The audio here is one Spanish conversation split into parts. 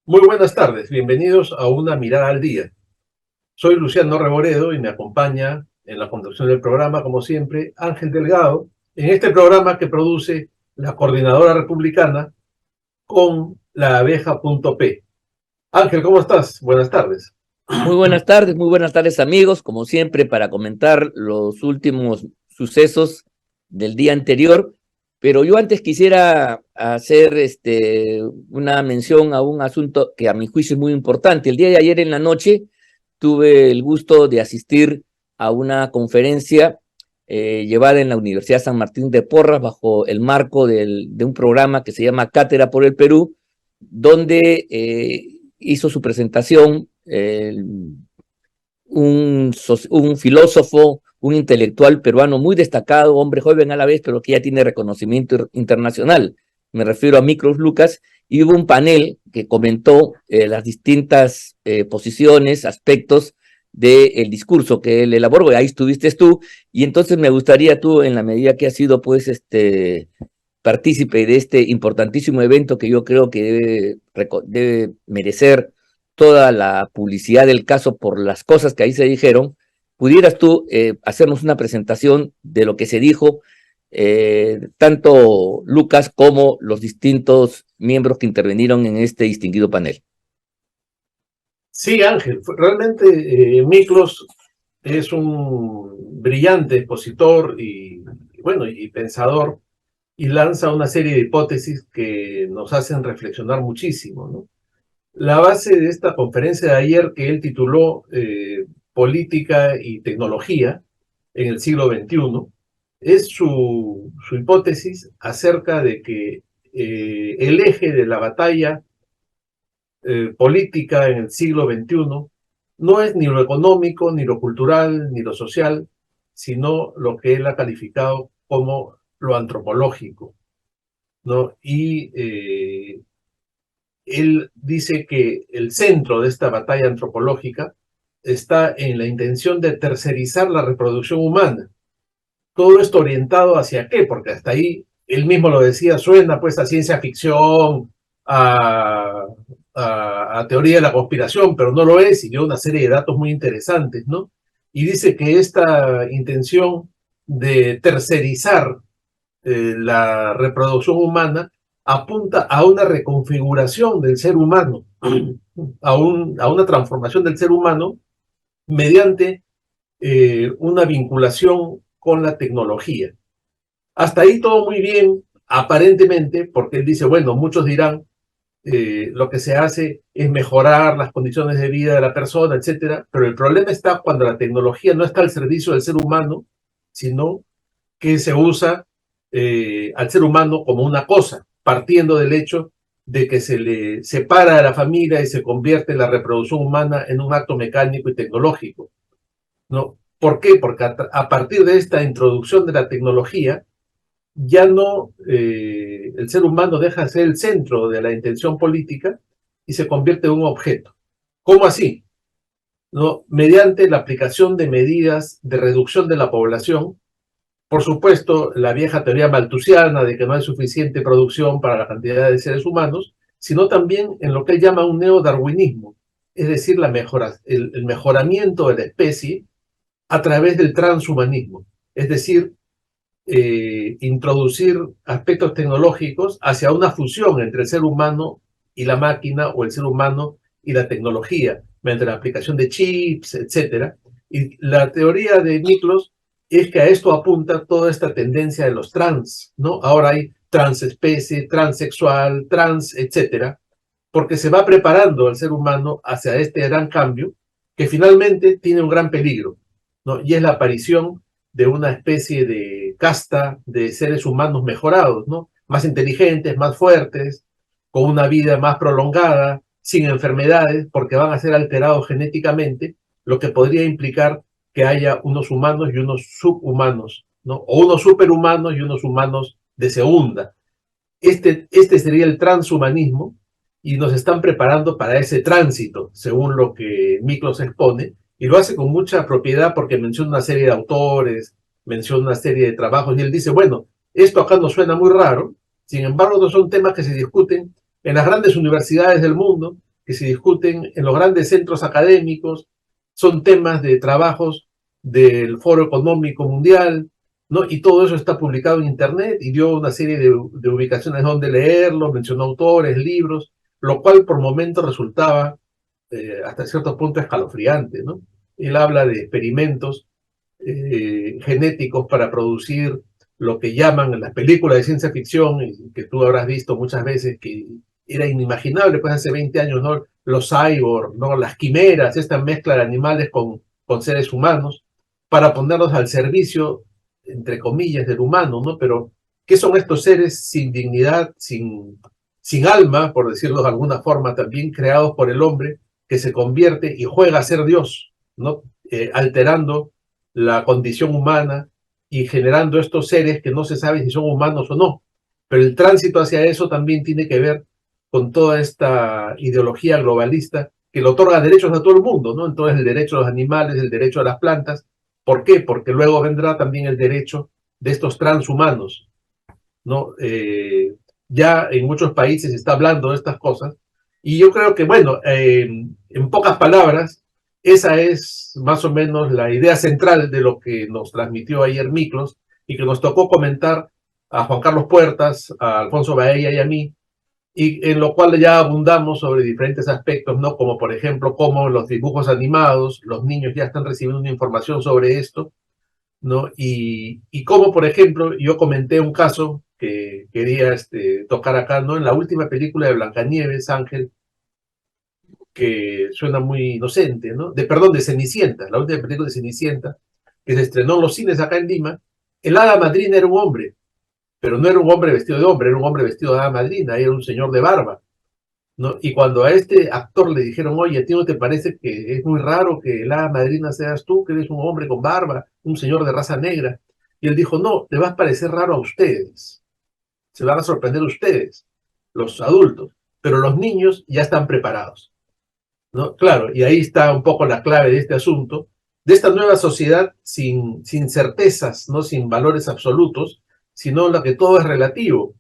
Muy buenas tardes, bienvenidos a Una Mirada al Día. Soy Luciano Reboredo y me acompaña en la conducción del programa, como siempre, Ángel Delgado, en este programa que produce la Coordinadora Republicana con la abeja.p. Ángel, ¿cómo estás? Buenas tardes. Muy buenas tardes amigos, como siempre para comentar los últimos sucesos del día anterior, pero yo antes quisiera hacer una mención a un asunto que a mi juicio es muy importante. El día de ayer en la noche tuve el gusto de asistir a una conferencia llevada en la Universidad San Martín de Porras bajo el marco de un programa que se llama Cátedra por el Perú, donde hizo su presentación un filósofo, un intelectual peruano muy destacado, hombre joven a la vez, pero que ya tiene reconocimiento internacional. Me refiero a Miklos Lucas, y hubo un panel que comentó las distintas posiciones, aspectos del discurso que él elaboró, ahí estuviste tú, y entonces me gustaría tú, en la medida que has sido pues partícipe de este importantísimo evento que yo creo que debe merecer toda la publicidad del caso por las cosas que ahí se dijeron, pudieras tú hacernos una presentación de lo que se dijo, tanto Lucas como los distintos miembros que intervinieron en este distinguido panel. Sí, Ángel, realmente Miklos es un brillante expositor y pensador, y lanza una serie de hipótesis que nos hacen reflexionar muchísimo, ¿no? La base de esta conferencia de ayer, que él tituló Política y Tecnología en el siglo XXI, es su hipótesis acerca de que el eje de la batalla política en el siglo XXI no es ni lo económico, ni lo cultural, ni lo social, sino lo que él ha calificado como lo antropológico, ¿no? Él dice que el centro de esta batalla antropológica está en la intención de tercerizar la reproducción humana. Todo esto orientado hacia qué, porque hasta ahí, él mismo lo decía, suena pues a ciencia ficción, a, a teoría de la conspiración, pero no lo es, y dio una serie de datos muy interesantes, ¿no? Y dice que esta intención de tercerizar la reproducción humana apunta a una reconfiguración del ser humano, a una transformación del ser humano mediante una vinculación con la tecnología. Hasta ahí todo muy bien, aparentemente, porque él dice, bueno, muchos dirán, lo que se hace es mejorar las condiciones de vida de la persona, etcétera, pero el problema está cuando la tecnología no está al servicio del ser humano, sino que se usa al ser humano como una cosa, partiendo del hecho de que se le separa de la familia y se convierte la reproducción humana en un acto mecánico y tecnológico, ¿no? ¿Por qué? Porque a partir de esta introducción de la tecnología, ya no, el ser humano deja de ser el centro de la intención política y se convierte en un objeto. ¿Cómo así? ¿No? Mediante la aplicación de medidas de reducción de la población. Por supuesto, la vieja teoría malthusiana de que no hay suficiente producción para la cantidad de seres humanos, sino también en lo que él llama un neodarwinismo, es decir, el mejoramiento de la especie a través del transhumanismo, es decir, introducir aspectos tecnológicos hacia una fusión entre el ser humano y la máquina, o el ser humano y la tecnología, mediante la aplicación de chips, etcétera. Y la teoría de Miklos es que a esto apunta toda esta tendencia de los trans, ¿no? Ahora hay transespecie, transexual, trans, etcétera, porque se va preparando al ser humano hacia este gran cambio que finalmente tiene un gran peligro, ¿no? Y es la aparición de una especie de casta de seres humanos mejorados, ¿no? Más inteligentes, más fuertes, con una vida más prolongada, sin enfermedades, porque van a ser alterados genéticamente, lo que podría implicar que haya unos humanos y unos subhumanos, ¿no? O unos superhumanos y unos humanos de segunda. Este sería el transhumanismo, y nos están preparando para ese tránsito, según lo que Miklos expone, y lo hace con mucha propiedad porque menciona una serie de autores, menciona una serie de trabajos, y él dice, bueno, esto acá nos suena muy raro, sin embargo, no son temas que se discuten en las grandes universidades del mundo, que se discuten en los grandes centros académicos, son temas de trabajos del Foro Económico Mundial, ¿no? Y todo eso está publicado en Internet y dio una serie de ubicaciones donde leerlo, mencionó autores, libros, lo cual por momentos resultaba hasta cierto punto escalofriante, ¿no? Él habla de experimentos genéticos para producir lo que llaman en las películas de ciencia ficción, que tú habrás visto muchas veces, que era inimaginable pues hace 20 años, ¿no? Los cyborgs, ¿no? Las quimeras, esta mezcla de animales con seres humanos, para ponerlos al servicio, entre comillas, del humano, ¿no? Pero, ¿qué son estos seres sin dignidad, sin alma, por decirlo de alguna forma, también creados por el hombre, que se convierte y juega a ser Dios, ¿no? Alterando la condición humana y generando estos seres que no se sabe si son humanos o no. Pero el tránsito hacia eso también tiene que ver con toda esta ideología globalista que le otorga derechos a todo el mundo, ¿no? Entonces el derecho a los animales, el derecho a las plantas. ¿Por qué? Porque luego vendrá también el derecho de estos transhumanos, ¿no? Ya en muchos países se está hablando de estas cosas y yo creo que, bueno, en pocas palabras, esa es más o menos la idea central de lo que nos transmitió ayer Miklos y que nos tocó comentar a Juan Carlos Puertas, a Alfonso Baella y a mí, y en lo cual ya abundamos sobre diferentes aspectos, ¿no? Como por ejemplo, cómo los dibujos animados, los niños ya están recibiendo una información sobre esto, ¿no? Y cómo, por ejemplo, yo comenté un caso que quería tocar acá, ¿no? En la última película de Blancanieves, Ángel, que suena muy inocente, ¿no? Perdón, de Cenicienta, la última película de Cenicienta, que se estrenó en los cines acá en Lima, el hada madrina era un hombre, pero no era un hombre vestido de hombre, era un hombre vestido de hada madrina, era un señor de barba, ¿no? Y cuando a este actor le dijeron, oye, ¿a ti no te parece que es muy raro que la madrina seas tú, que eres un hombre con barba, un señor de raza negra? Y él dijo, no, le va a parecer raro a ustedes, se van a sorprender ustedes, los adultos, pero los niños ya están preparados, ¿no? Claro, y ahí está un poco la clave de este asunto, de esta nueva sociedad sin certezas, ¿no? Sin valores absolutos, sino en la que todo es relativo,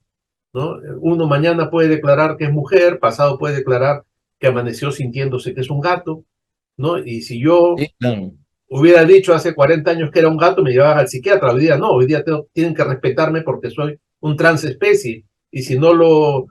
¿no? Uno mañana puede declarar que es mujer, pasado puede declarar que amaneció sintiéndose que es un gato, ¿no? Y si yo Sí, claro. hubiera dicho hace 40 años que era un gato, me llevaban al psiquiatra. Hoy día no, hoy día tienen que respetarme porque soy un transespecie. Y si no lo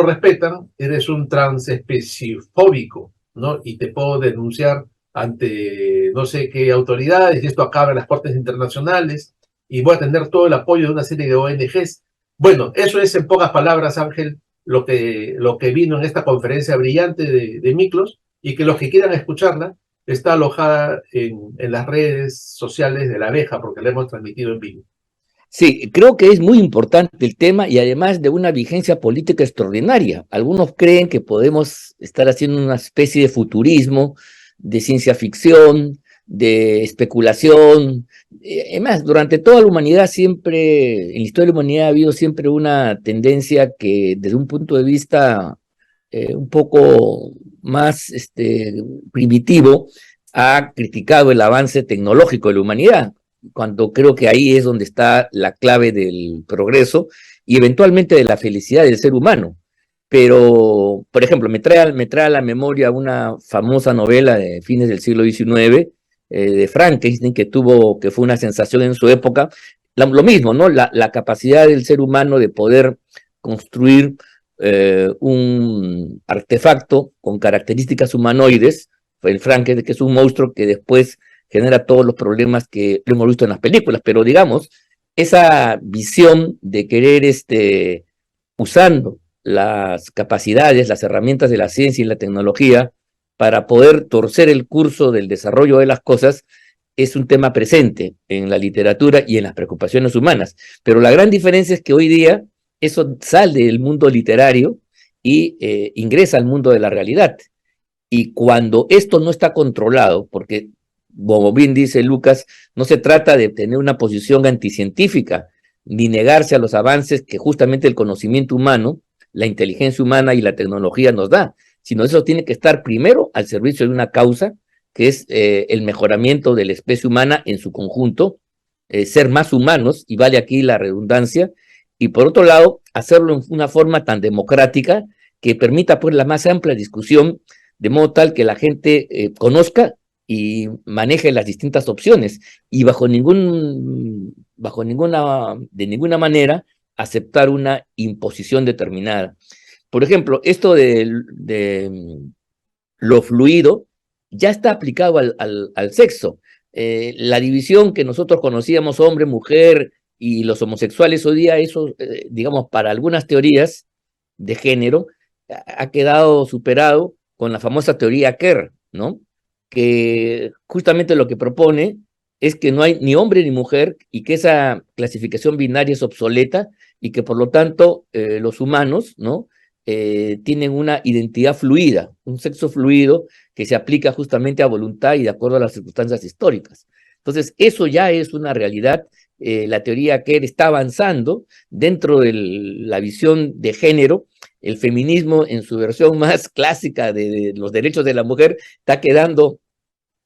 respetan, eres un transespecifóbico, ¿no? Y te puedo denunciar ante no sé qué autoridades, y esto acaba en las cortes internacionales, y voy a tener todo el apoyo de una serie de ONGs. Bueno, eso es en pocas palabras, Ángel, lo que vino en esta conferencia brillante de Miklos, y que los que quieran escucharla, está alojada en las redes sociales de La Abeja, porque la hemos transmitido en vivo. Sí, creo que es muy importante el tema y además de una vigencia política extraordinaria. Algunos creen que podemos estar haciendo una especie de futurismo, de ciencia ficción, de especulación. Además, durante toda la humanidad siempre, en la historia de la humanidad ha habido siempre una tendencia que desde un punto de vista un poco más primitivo ha criticado el avance tecnológico de la humanidad, cuando creo que ahí es donde está la clave del progreso y eventualmente de la felicidad del ser humano. Pero, por ejemplo, me trae a la memoria una famosa novela de fines del siglo XIX, de Frankenstein, que fue una sensación en su época. Lo mismo, ¿no? La capacidad del ser humano de poder construir un artefacto con características humanoides, el Frankenstein, que es un monstruo que después genera todos los problemas que lo hemos visto en las películas, pero digamos, esa visión de querer usando las capacidades, las herramientas de la ciencia y la tecnología para poder torcer el curso del desarrollo de las cosas, es un tema presente en la literatura y en las preocupaciones humanas. Pero la gran diferencia es que hoy día eso sale del mundo literario y ingresa al mundo de la realidad. Y cuando esto no está controlado, porque como bien dice Lucas, no se trata de tener una posición anticientífica, ni negarse a los avances que justamente el conocimiento humano, la inteligencia humana y la tecnología nos da, sino eso tiene que estar primero al servicio de una causa, que es el mejoramiento de la especie humana en su conjunto, ser más humanos, y vale aquí la redundancia, y por otro lado, hacerlo en una forma tan democrática que permita pues la más amplia discusión, de modo tal que la gente conozca y maneje las distintas opciones, y de ninguna manera aceptar una imposición determinada. Por ejemplo, esto de lo fluido ya está aplicado al sexo. La división que nosotros conocíamos hombre, mujer y los homosexuales hoy día, eso, digamos, para algunas teorías de género, ha quedado superado con la famosa teoría Kerr, ¿no? Que justamente lo que propone es que no hay ni hombre ni mujer y que esa clasificación binaria es obsoleta y que por lo tanto los humanos, ¿no? Tienen una identidad fluida, un sexo fluido que se aplica justamente a voluntad y de acuerdo a las circunstancias históricas. Entonces, eso ya es una realidad. La teoría Kerr está avanzando dentro de la visión de género. El feminismo en su versión más clásica de los derechos de la mujer está quedando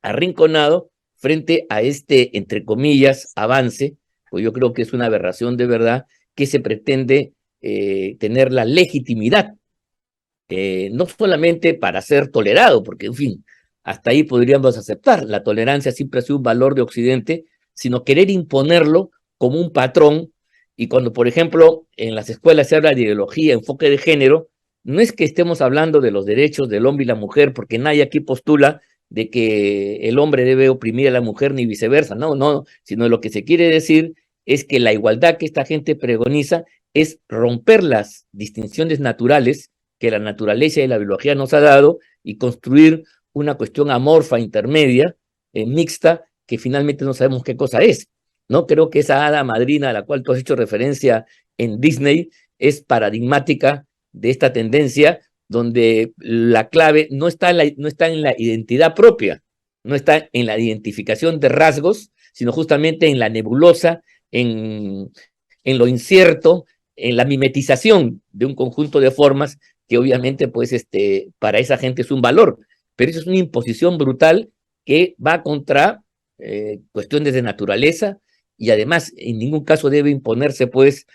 arrinconado frente a este, entre comillas, avance, pues yo creo que es una aberración de verdad que se pretende tener la legitimidad, no solamente para ser tolerado, porque en fin, hasta ahí podríamos aceptar, la tolerancia siempre ha sido un valor de Occidente, sino querer imponerlo como un patrón. Y cuando, por ejemplo, en las escuelas se habla de ideología, enfoque de género, no es que estemos hablando de los derechos del hombre y la mujer, porque nadie aquí postula de que el hombre debe oprimir a la mujer ni viceversa, no, sino lo que se quiere decir es que la igualdad que esta gente pregoniza es romper las distinciones naturales que la naturaleza y la biología nos ha dado y construir una cuestión amorfa, intermedia, mixta, que finalmente no sabemos qué cosa es, ¿no? Creo que esa hada madrina a la cual tú has hecho referencia en Disney es paradigmática de esta tendencia donde la clave no está en la identidad propia, no está en la identificación de rasgos, sino justamente en la nebulosa, en lo incierto, en la mimetización de un conjunto de formas que obviamente pues para esa gente es un valor, pero eso es una imposición brutal que va contra cuestiones de naturaleza y además en ningún caso debe imponerse pues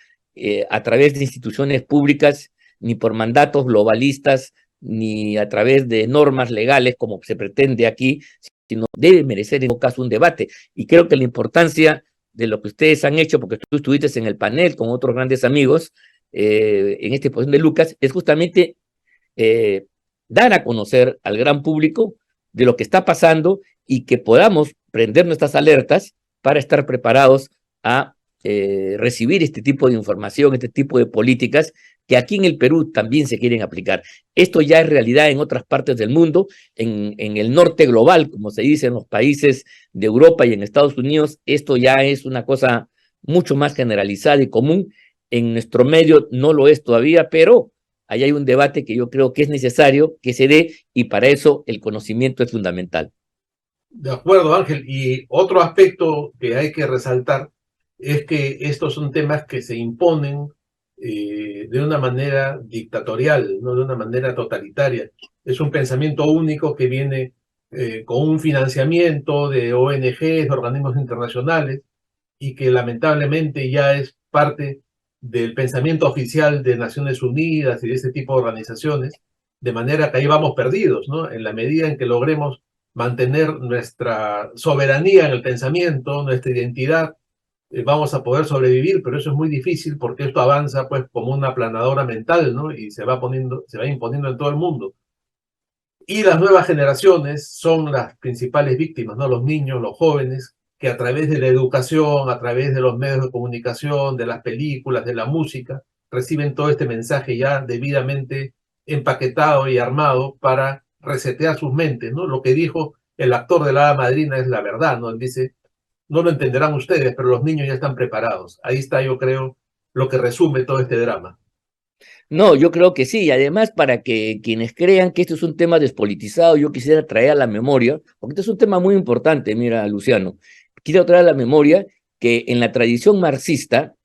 a través de instituciones públicas ni por mandatos globalistas ni a través de normas legales como se pretende aquí, sino debe merecer en todo caso un debate. Y creo que la importancia de lo que ustedes han hecho, porque tú estuviste en el panel con otros grandes amigos, en esta exposición de Lucas, es justamente dar a conocer al gran público de lo que está pasando y que podamos prender nuestras alertas para estar preparados a recibir este tipo de información, este tipo de políticas que aquí en el Perú también se quieren aplicar. Esto ya es realidad en otras partes del mundo, en el norte global, como se dice en los países de Europa y en Estados Unidos, esto ya es una cosa mucho más generalizada y común. En nuestro medio no lo es todavía, pero ahí hay un debate que yo creo que es necesario que se dé y para eso el conocimiento es fundamental. De acuerdo, Ángel. Y otro aspecto que hay que resaltar es que estos son temas que se imponen de una manera dictatorial, no de una manera totalitaria. Es un pensamiento único que viene con un financiamiento de ONGs, de organismos internacionales, y que lamentablemente ya es parte del pensamiento oficial de Naciones Unidas y de ese tipo de organizaciones, de manera que ahí vamos perdidos, ¿no? En la medida en que logremos mantener nuestra soberanía en el pensamiento, nuestra identidad, vamos a poder sobrevivir, pero eso es muy difícil porque esto avanza pues como una aplanadora mental, ¿no? Y se va imponiendo en todo el mundo. Y las nuevas generaciones son las principales víctimas, ¿no? Los niños, los jóvenes, que a través de la educación, a través de los medios de comunicación, de las películas, de la música, reciben todo este mensaje ya debidamente empaquetado y armado para resetear sus mentes, ¿no? Lo que dijo el actor de la hada madrina es la verdad, ¿no? Él dice, no lo entenderán ustedes, pero los niños ya están preparados. Ahí está, yo creo, lo que resume todo este drama. No, yo creo que sí, y además para que quienes crean que esto es un tema despolitizado, yo quisiera traer a la memoria, porque este es un tema muy importante, mira, Luciano, quiero traer a la memoria que en la tradición marxista,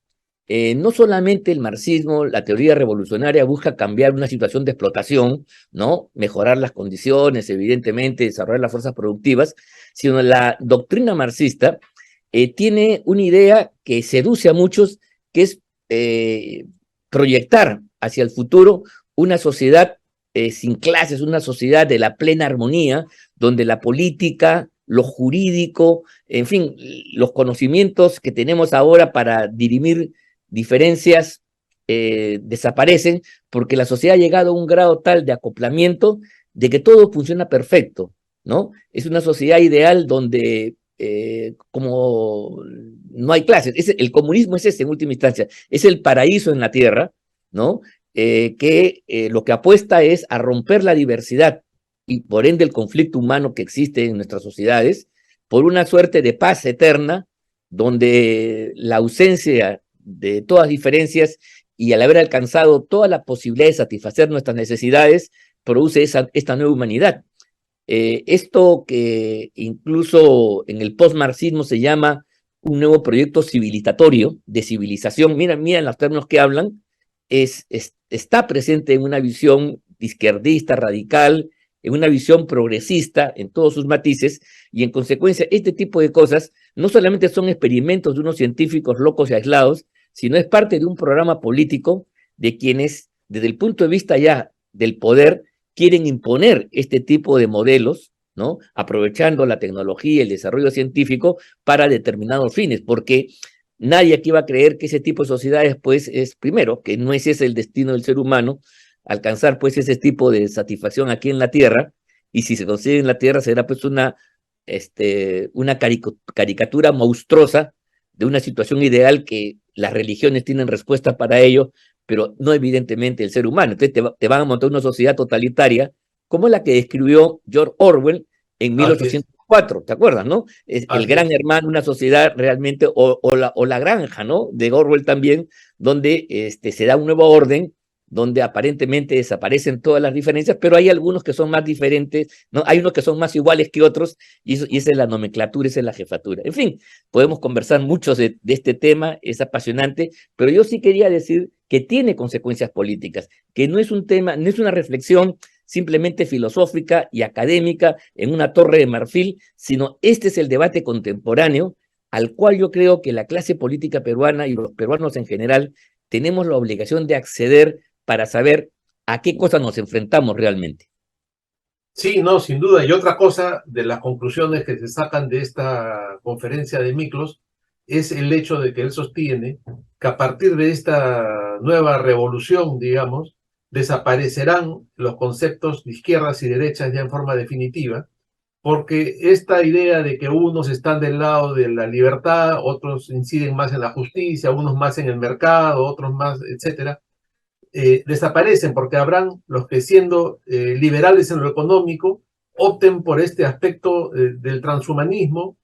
no solamente el marxismo, la teoría revolucionaria busca cambiar una situación de explotación, ¿no? Mejorar las condiciones, evidentemente, desarrollar las fuerzas productivas, sino la doctrina marxista tiene una idea que seduce a muchos, que es proyectar hacia el futuro una sociedad sin clases, una sociedad de la plena armonía, donde la política, lo jurídico, en fin, los conocimientos que tenemos ahora para dirimir diferencias desaparecen, porque la sociedad ha llegado a un grado tal de acoplamiento de que todo funciona perfecto, ¿no? Es una sociedad ideal donde como no hay clases, el comunismo es ese en última instancia, es el paraíso en la tierra, ¿no? Lo que apuesta es a romper la diversidad y por ende el conflicto humano que existe en nuestras sociedades por una suerte de paz eterna donde la ausencia de todas diferencias y al haber alcanzado toda la posibilidad de satisfacer nuestras necesidades produce esta nueva humanidad. Esto que incluso en el postmarxismo se llama un nuevo proyecto civilizatorio de civilización, miren los términos que hablan, está presente en una visión izquierdista, radical, en una visión progresista en todos sus matices, y en consecuencia este tipo de cosas no solamente son experimentos de unos científicos locos y aislados, sino es parte de un programa político de quienes, desde el punto de vista ya del poder, quieren imponer este tipo de modelos, ¿no? Aprovechando la tecnología y el desarrollo científico para determinados fines, porque nadie aquí va a creer que ese tipo de sociedades, pues, es, primero, que no es ese el destino del ser humano, alcanzar, pues, ese tipo de satisfacción aquí en la Tierra, y si se consigue en la Tierra será, pues, una caricatura monstruosa de una situación ideal que las religiones tienen respuesta para ello, pero no evidentemente el ser humano. Entonces te van a montar una sociedad totalitaria como la que describió George Orwell en Así es, 1804, ¿te acuerdas, no? Es el así gran es. hermano, una sociedad realmente, o la granja, ¿no? De Orwell también, donde se da un nuevo orden, donde aparentemente desaparecen todas las diferencias, pero hay algunos que son más diferentes, ¿no? Hay unos que son más iguales que otros, y esa es la nomenclatura, esa es la jefatura. En fin, podemos conversar mucho de este tema, es apasionante, pero yo sí quería decir que tiene consecuencias políticas, que no es un tema, no es una reflexión simplemente filosófica y académica en una torre de marfil, sino este es el debate contemporáneo al cual yo creo que la clase política peruana y los peruanos en general tenemos la obligación de acceder para saber a qué cosas nos enfrentamos realmente. Sí, no, sin duda. Y otra cosa de las conclusiones que se sacan de esta conferencia de Miklos es el hecho de que él sostiene que a partir de esta nueva revolución, digamos, desaparecerán los conceptos de izquierdas y derechas ya en forma definitiva, porque esta idea de que unos están del lado de la libertad, otros inciden más en la justicia, unos más en el mercado, otros más, etcétera, desaparecen porque habrán los que siendo liberales en lo económico opten por este aspecto del transhumanismo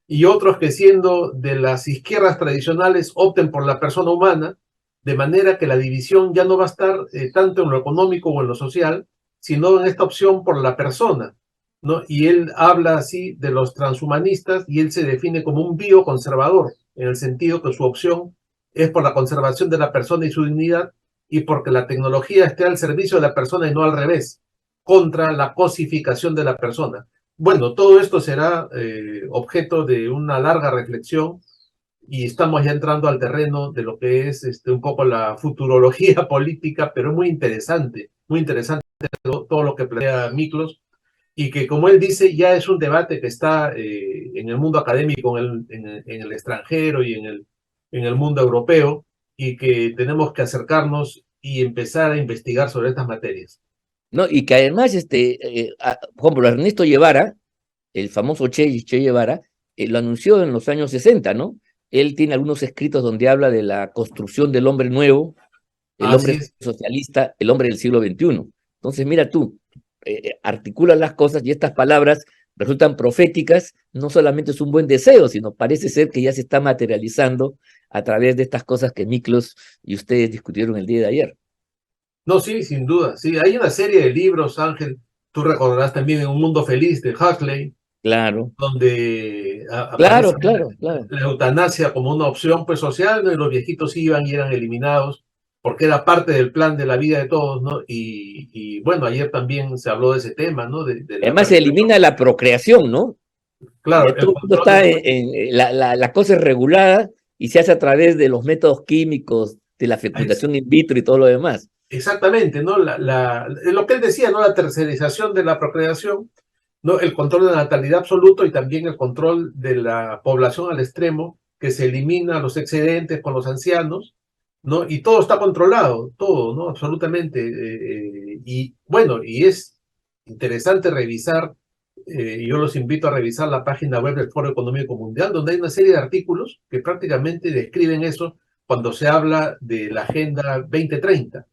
y otros que siendo de las izquierdas tradicionales opten por la persona humana, de manera que la división ya no va a estar tanto en lo económico o en lo social, sino en esta opción por la persona, ¿no? Y él habla así de los transhumanistas y él se define como un bioconservador, en el sentido que su opción es por la conservación de la persona y su dignidad, y porque la tecnología esté al servicio de la persona y no al revés, contra la cosificación de la persona. Bueno, todo esto será objeto de una larga reflexión y estamos ya entrando al terreno de lo que es un poco la futurología política, pero es muy interesante todo lo que plantea Miklos y que, como él dice, ya es un debate que está en el mundo académico, en el extranjero y en el mundo europeo, y que tenemos que acercarnos y empezar a investigar sobre estas materias. ¿No? Y que además, por ejemplo, Ernesto Guevara, el famoso Che Guevara, lo anunció en los años 60, ¿no? Él tiene algunos escritos donde habla de la construcción del hombre nuevo, el Así hombre es. socialista, el hombre del siglo XXI. Entonces, mira tú, articulan las cosas y estas palabras resultan proféticas, no solamente es un buen deseo, sino parece ser que ya se está materializando a través de estas cosas que Miklos y ustedes discutieron el día de ayer. No, sí, sin duda. Sí, hay una serie de libros, Ángel, tú recordarás también En un mundo feliz de Huxley, Claro, donde aparece claro, claro, claro. la eutanasia como una opción pues social, ¿no? Y los viejitos iban y eran eliminados porque era parte del plan de la vida de todos, ¿no? Y bueno, ayer también se habló de ese tema, ¿no? De la Además se perspectiva. elimina la procreación, ¿no? Claro, Ya el todo el mundo control está de... la cosa es regulada y se hace a través de los métodos químicos, de la Es, fecundación in vitro y todo lo demás. exactamente, ¿no? Lo que él decía, ¿no? La tercerización de la procreación, ¿no? El control de la natalidad absoluto y también el control de la población al extremo, que se elimina los excedentes con los ancianos, ¿no? Y todo está controlado, todo, ¿no? Absolutamente. Y bueno, y es interesante revisar, yo los invito a revisar la página web del Foro Económico Mundial, donde hay una serie de artículos que prácticamente describen eso cuando se habla de la Agenda 2030,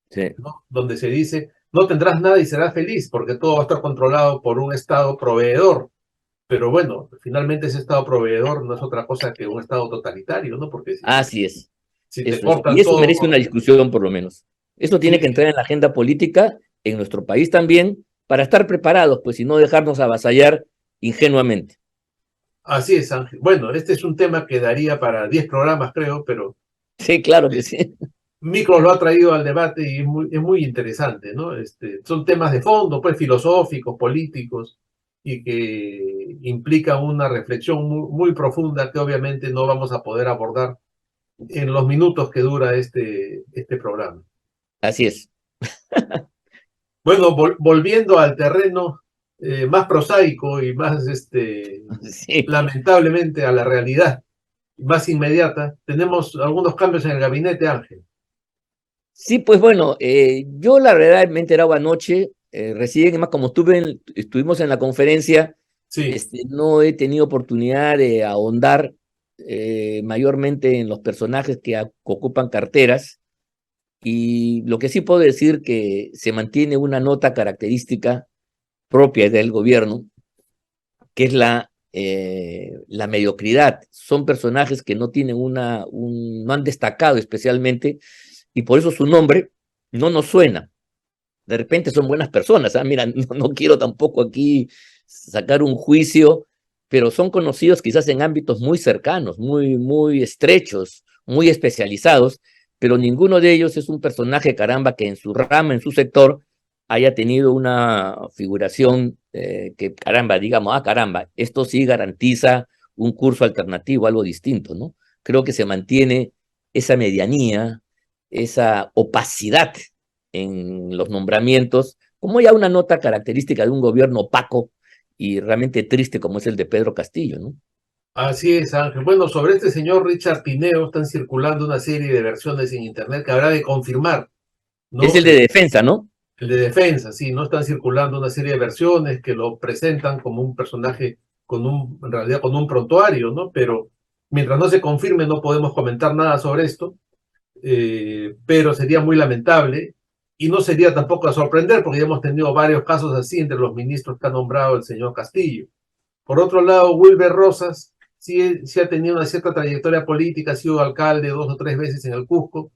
Sí. ¿no? Donde se dice, no tendrás nada y serás feliz, porque todo va a estar controlado por un Estado proveedor. Pero bueno, finalmente ese Estado proveedor no es otra cosa que un Estado totalitario, ¿no? Porque Así es, si te eso es. Y cortan eso todo, merece una discusión por lo menos. Eso tiene sí, que entrar en la agenda política en nuestro país también para estar preparados, pues, y no dejarnos avasallar ingenuamente. así es, Ángel. Bueno, este es un tema que daría para 10 programas, creo, pero Sí, claro que sí. Micros lo ha traído al debate y es muy interesante, ¿no? Son temas de fondo, pues filosóficos, políticos, y que implican una reflexión muy profunda que obviamente no vamos a poder abordar en los minutos que dura este programa. Así es. Bueno, volviendo al terreno más prosaico y más, Sí. lamentablemente, a la realidad más inmediata, tenemos algunos cambios en el gabinete, Ángel. Sí, pues bueno, yo la verdad me he enterado anoche, recién, además como estuvimos en la conferencia, Sí, no he tenido oportunidad de ahondar mayormente en los personajes que ocupan carteras, y lo que sí puedo decir que se mantiene una nota característica propia del gobierno, que es la mediocridad. Son personajes que no tienen no han destacado especialmente, y por eso su nombre no nos suena. De repente son buenas personas, ¿ah? Mira, no quiero tampoco aquí sacar un juicio, pero son conocidos quizás en ámbitos muy cercanos, muy estrechos, muy especializados, pero ninguno de ellos es un personaje, caramba, que en su rama, en su sector, haya tenido una figuración que, caramba, digamos, caramba, esto sí garantiza un curso alternativo, algo distinto, ¿no? Creo que se mantiene esa medianía, esa opacidad en los nombramientos, como ya una nota característica de un gobierno opaco y realmente triste como es el de Pedro Castillo, ¿no? así es, Ángel. Bueno, sobre este señor Richard Tineo están circulando una serie de versiones en Internet que habrá de confirmar, Es ¿no? el de defensa, ¿no? El de defensa, sí, no están circulando una serie de versiones que lo presentan como un personaje en realidad con un prontuario, ¿no? Pero mientras no se confirme no podemos comentar nada sobre esto, pero sería muy lamentable y no sería tampoco a sorprender porque ya hemos tenido varios casos así entre los ministros que ha nombrado el señor Castillo. Por otro lado, Wilber Rosas sí ha tenido una cierta trayectoria política, ha sido alcalde 2 o 3 veces en el Cusco,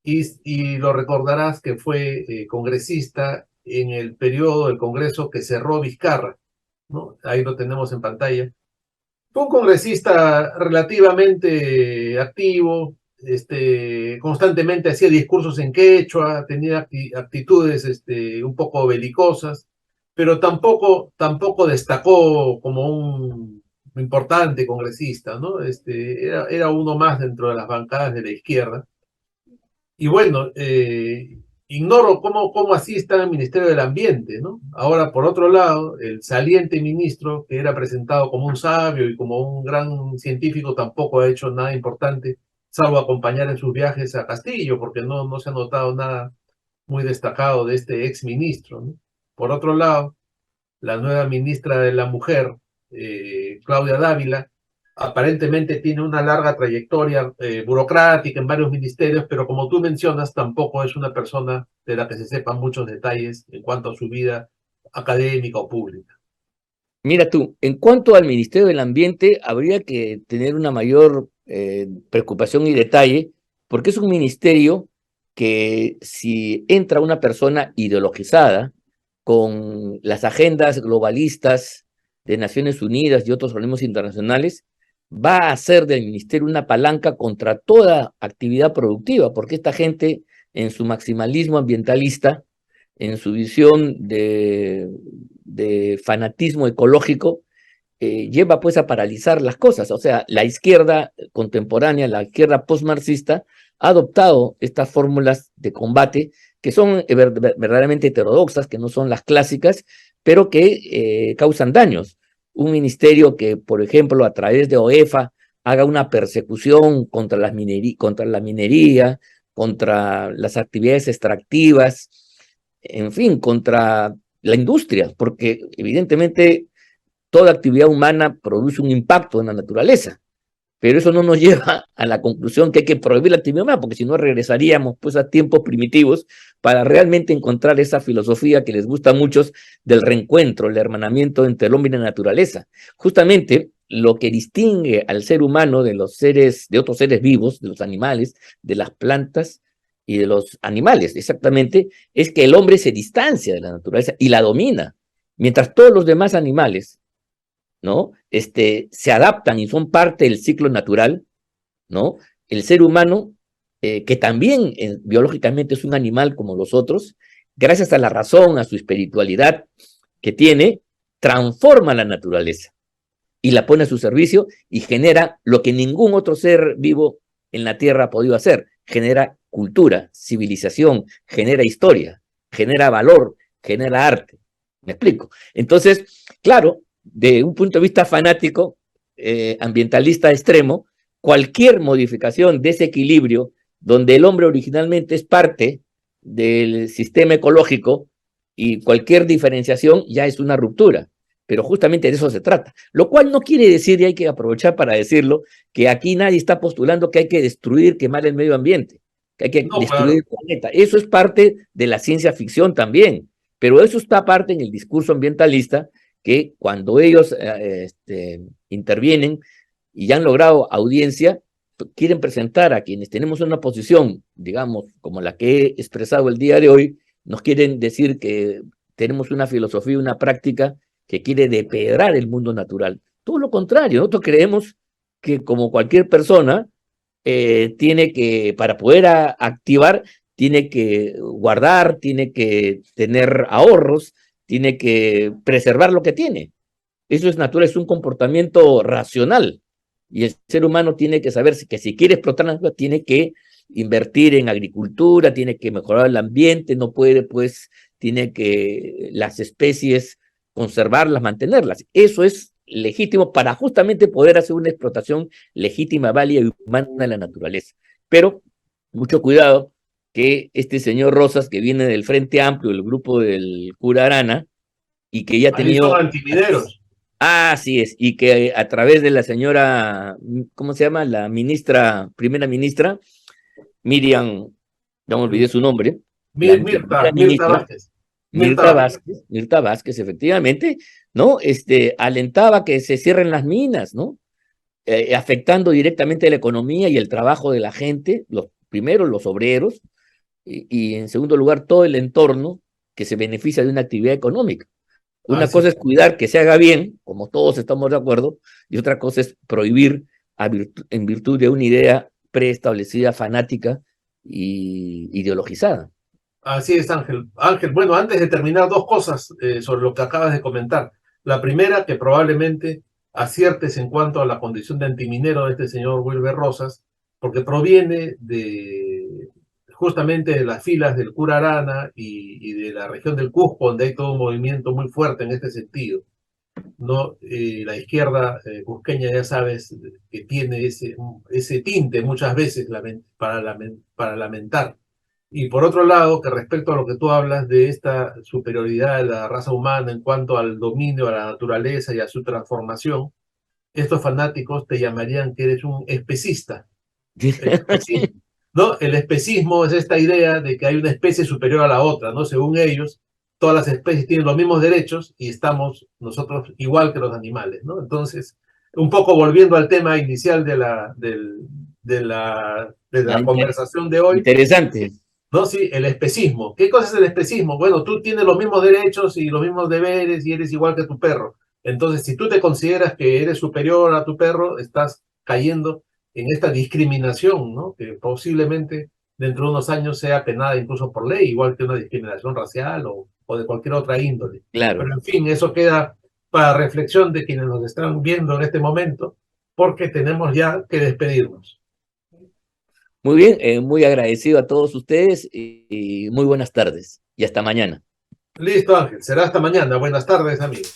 y lo recordarás que fue congresista en el periodo del Congreso que cerró Vizcarra, ¿no? Ahí lo tenemos en pantalla. Fue un congresista relativamente activo, constantemente hacía discursos en quechua, tenía actitudes un poco belicosas, pero tampoco destacó como un importante congresista, ¿no? Era uno más dentro de las bancadas de la izquierda. Y bueno, ignoro cómo así está en el Ministerio del Ambiente, ¿no? Ahora, por otro lado, el saliente ministro, que era presentado como un sabio y como un gran científico, tampoco ha hecho nada importante, salvo acompañar en sus viajes a Castillo, porque no se ha notado nada muy destacado de este ex ministro, ¿no? Por otro lado, la nueva ministra de la Mujer, Claudia Dávila, aparentemente tiene una larga trayectoria burocrática en varios ministerios, pero como tú mencionas, tampoco es una persona de la que se sepan muchos detalles en cuanto a su vida académica o pública. Mira tú, en cuanto al Ministerio del Ambiente, habría que tener una mayor preocupación y detalle, porque es un ministerio que si entra una persona ideologizada con las agendas globalistas de Naciones Unidas y otros organismos internacionales, va a hacer del ministerio una palanca contra toda actividad productiva, porque esta gente, en su maximalismo ambientalista, en su visión de fanatismo ecológico, lleva pues a paralizar las cosas. O sea, la izquierda contemporánea, la izquierda postmarxista, ha adoptado estas fórmulas de combate que son verdaderamente heterodoxas, que no son las clásicas, pero que causan daños. Un ministerio que, por ejemplo, a través de OEFA haga una persecución contra la minería, contra las actividades extractivas, en fin, contra la industria, porque evidentemente toda actividad humana produce un impacto en la naturaleza. Pero eso no nos lleva a la conclusión que hay que prohibir la actividad humana, porque si no regresaríamos pues a tiempos primitivos para realmente encontrar esa filosofía que les gusta a muchos del reencuentro, el hermanamiento entre el hombre y la naturaleza. Justamente lo que distingue al ser humano de los seres, de otros seres vivos, de los animales, de las plantas y de los animales, exactamente, es que el hombre se distancia de la naturaleza y la domina, mientras todos los demás animales, ¿no? Se adaptan y son parte del ciclo natural, ¿no? El ser humano, que también biológicamente es un animal como los otros, gracias a la razón, a su espiritualidad que tiene, transforma la naturaleza y la pone a su servicio y genera lo que ningún otro ser vivo en la Tierra ha podido hacer. Genera cultura, civilización, genera historia, genera valor, genera arte. ¿Me explico? Entonces, claro, de un punto de vista fanático, ambientalista extremo, cualquier modificación de ese equilibrio, donde el hombre originalmente es parte del sistema ecológico y cualquier diferenciación ya es una ruptura. Pero justamente de eso se trata. Lo cual no quiere decir, y hay que aprovechar para decirlo, que aquí nadie está postulando que hay que destruir, quemar el medio ambiente, que hay que No, destruir claro. el planeta. Eso es parte de la ciencia ficción también, pero eso está parte en el discurso ambientalista, que cuando ellos intervienen y ya han logrado audiencia, quieren presentar a quienes tenemos una posición, digamos, como la que he expresado el día de hoy, nos quieren decir que tenemos una filosofía, una práctica que quiere depedrar el mundo natural. Todo lo contrario, nosotros creemos que como cualquier persona, tiene que, para poder activar, tiene que guardar, tiene que tener ahorros, tiene que preservar lo que tiene. Eso es natural, es un comportamiento racional. Y el ser humano tiene que saber que si quiere explotar la naturaleza, tiene que invertir en agricultura, tiene que mejorar el ambiente, no puede, pues, tiene que las especies conservarlas, mantenerlas. Eso es legítimo para justamente poder hacer una explotación legítima, válida y humana de la naturaleza. Pero mucho cuidado que este señor Rosas, que viene del Frente Amplio, del grupo del cura Arana, y que ya ha Ahí son tenido... antimineros. Así es, y que a través de la señora, ¿cómo se llama? La ministra, primera ministra, Miriam, ya me olvidé su nombre, la primera Mirta ministra, Vázquez. Mirta Vázquez. Mirta Vázquez, efectivamente, ¿no? Alentaba que se cierren las minas, ¿no? Afectando directamente la economía y el trabajo de la gente, primero los obreros, y en segundo lugar todo el entorno que se beneficia de una actividad económica. Una Así cosa es. es cuidar que se haga bien, como todos estamos de acuerdo, y otra cosa es prohibir en virtud de una idea preestablecida, fanática y ideologizada. Así es, Ángel. Ángel, bueno, antes de terminar, dos cosas sobre lo que acabas de comentar. La primera, que probablemente aciertes en cuanto a la condición de antiminero de este señor Wilber Rosas, porque proviene de justamente de las filas del cura Arana y de la región del Cusco, donde hay todo un movimiento muy fuerte en este sentido. ¿No? La izquierda cusqueña, ya sabes, que tiene ese tinte muchas veces para lamentar. Y por otro lado, que respecto a lo que tú hablas de esta superioridad de la raza humana en cuanto al dominio a la naturaleza y a su transformación, estos fanáticos te llamarían que eres un especista. El especismo, ¿no? El especismo es esta idea de que hay una especie superior a la otra, ¿no? Según ellos, todas las especies tienen los mismos derechos y estamos nosotros igual que los animales, ¿no? Entonces, un poco volviendo al tema inicial de la conversación de hoy, Interesante. ¿no? Sí, el especismo. ¿Qué cosa es el especismo? Bueno, tú tienes los mismos derechos y los mismos deberes y eres igual que tu perro. Entonces, si tú te consideras que eres superior a tu perro, estás cayendo en esta discriminación, ¿no? Que posiblemente dentro de unos años sea penada incluso por ley, igual que una discriminación racial o de cualquier otra índole. Claro. Pero en fin, eso queda para reflexión de quienes nos están viendo en este momento, porque tenemos ya que despedirnos. Muy bien, muy agradecido a todos ustedes y muy buenas tardes y hasta mañana. Listo, Ángel. Será hasta mañana. Buenas tardes, amigos.